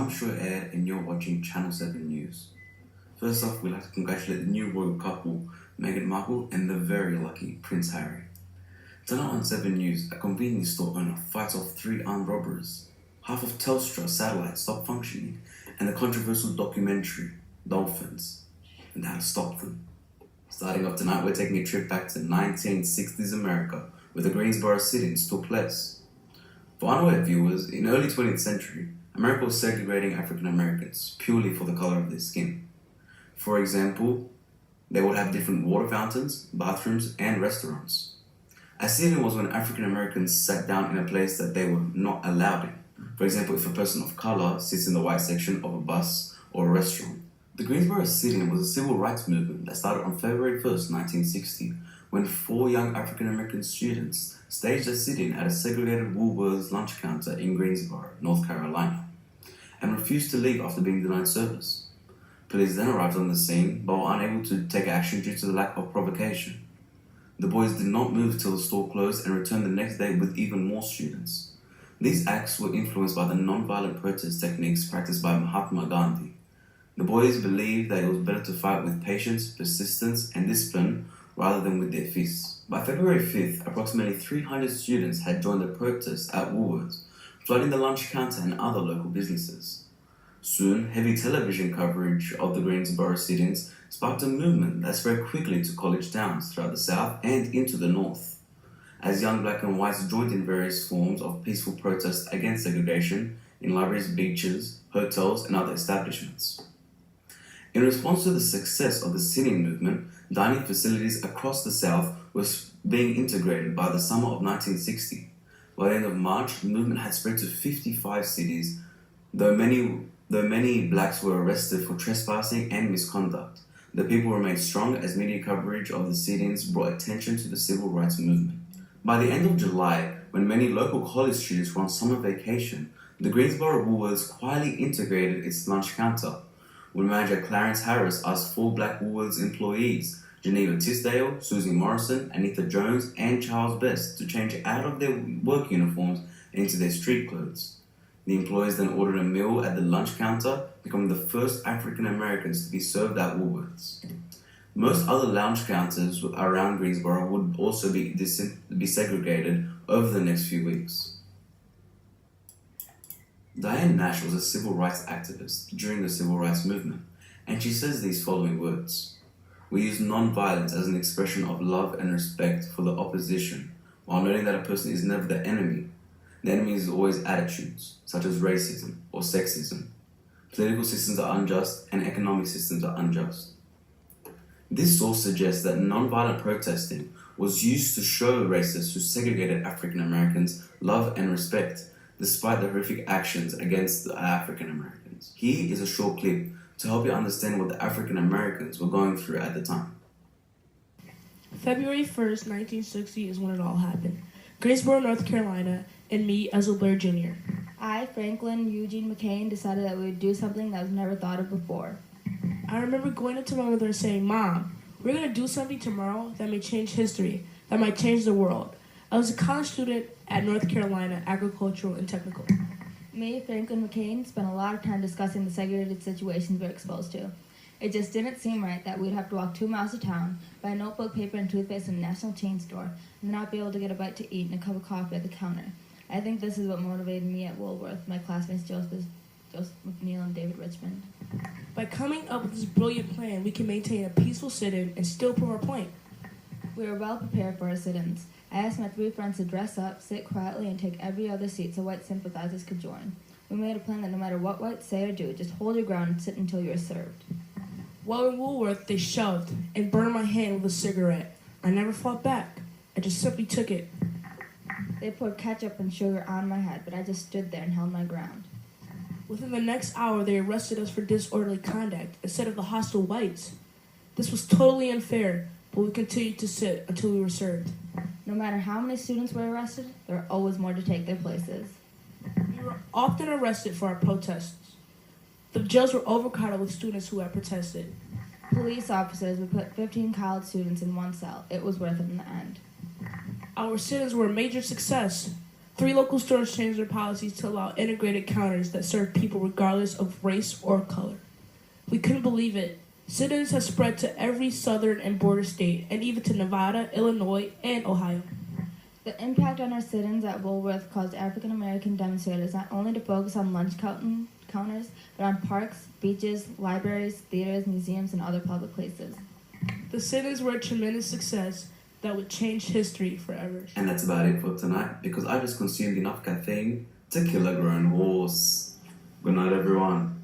I'm Shoair and you're watching Channel 7 News. First off, we'd like to congratulate the new royal couple, Meghan Markle and the very lucky Prince Harry. Tonight on 7 News, a convenience store owner fights off 3 armed robbers. Half of Telstra satellite stopped functioning, and the controversial documentary, Dolphins, and how to stop them. Starting off tonight, we're taking a trip back to 1960s America, where the Greensboro sit-ins took place. For unaware viewers, in early 20th century, America was segregating African Americans purely for the color of their skin. For example, they would have different water fountains, bathrooms, and restaurants. A sit-in was when African Americans sat down in a place that they were not allowed in. For example, if a person of color sits in the white section of a bus or a restaurant. The Greensboro sit-in was a civil rights movement that started on February 1st, 1960, when 4 young African American students staged a sit-in at a segregated Woolworths lunch counter in Greensboro, North Carolina, and refused to leave after being denied service. Police then arrived on the scene, but were unable to take action due to the lack of provocation. The boys did not move till the store closed and returned the next day with even more students. These acts were influenced by the non-violent protest techniques practiced by Mahatma Gandhi. The boys believed that it was better to fight with patience, persistence, and discipline rather than with their fists. By February 5th, approximately 300 students had joined the protest at Woolworths, flooding the lunch counter and other local businesses. Soon, heavy television coverage of the Greensboro sit-ins sparked a movement that spread quickly to college towns throughout the South and into the North, as young black and whites joined in various forms of peaceful protest against segregation in libraries, beaches, hotels, and other establishments. In response to the success of the sit-in movement, dining facilities across the South were being integrated by the summer of 1960. By the end of March, the movement had spread to 55 cities, though many blacks were arrested for trespassing and misconduct. The people remained strong as media coverage of the sit-ins brought attention to the civil rights movement. By the end of July, when many local college students were on summer vacation, the Greensboro Woolworths quietly integrated its lunch counter. When manager Clarence Harris asked 4 black Woolworths employees, Geneva Tisdale, Susie Morrison, Anita Jones, and Charles Best, to change out of their work uniforms into their street clothes. The employees then ordered a meal at the lunch counter, becoming the first African Americans to be served at Woolworths. Most other lounge counters around Greensboro would also be segregated over the next few weeks. Diane Nash was a civil rights activist during the civil rights movement, and she says these following words: "We use non-violence as an expression of love and respect for the opposition, while noting that a person is never the enemy. The enemy is always attitudes, such as racism or sexism. Political systems are unjust and economic systems are unjust." This source suggests that non-violent protesting was used to show racists who segregated African Americans love and respect, despite the horrific actions against the African Americans. Here is a short clip to help you understand what the African Americans were going through at the time. February 1st, 1960 is when it all happened. Greensboro, North Carolina, and me, Ezell Blair Jr. I, Franklin Eugene McCain, decided that we would do something that was never thought of before. I remember going up to my mother and saying, "Mom, we're going to do something tomorrow that may change history, that might change the world." I was a college student at North Carolina Agricultural and Technical. Me, Franklin McCain, spent a lot of time discussing the segregated situations we were exposed to. It just didn't seem right that we'd have to walk 2 miles to town, buy a notebook, paper, and toothpaste in a national chain store, and not be able to get a bite to eat and a cup of coffee at the counter. I think this is what motivated me at Woolworth, my classmates Joseph McNeil and David Richmond. By coming up with this brilliant plan, we can maintain a peaceful sit-in and still prove our point. We were well prepared for our sit-ins. I asked my 3 friends to dress up, sit quietly, and take every other seat so white sympathizers could join. We made a plan that no matter what whites say or do, just hold your ground and sit until you are served. While in Woolworth, they shoved and burned my hand with a cigarette. I never fought back. I just simply took it. They poured ketchup and sugar on my head, but I just stood there and held my ground. Within the next hour, they arrested us for disorderly conduct instead of the hostile whites. This was totally unfair, but we continued to sit until we were served. No matter how many students were arrested, there were always more to take their places. We were often arrested for our protests. The jails were overcrowded with students who had protested. Police officers would put 15 college students in one cell. It was worth it in the end. Our sit-ins were a major success. 3 local stores changed their policies to allow integrated counters that serve people regardless of race or color. We couldn't believe it. Sit-ins have spread to every southern and border state, and even to Nevada, Illinois, and Ohio. The impact on our sit-ins at Woolworth caused African American demonstrators not only to focus on lunch counters, but on parks, beaches, libraries, theaters, museums, and other public places. The sit-ins were a tremendous success that would change history forever. And that's about it for tonight, because I just consumed enough caffeine to kill a grown horse. Good night, everyone.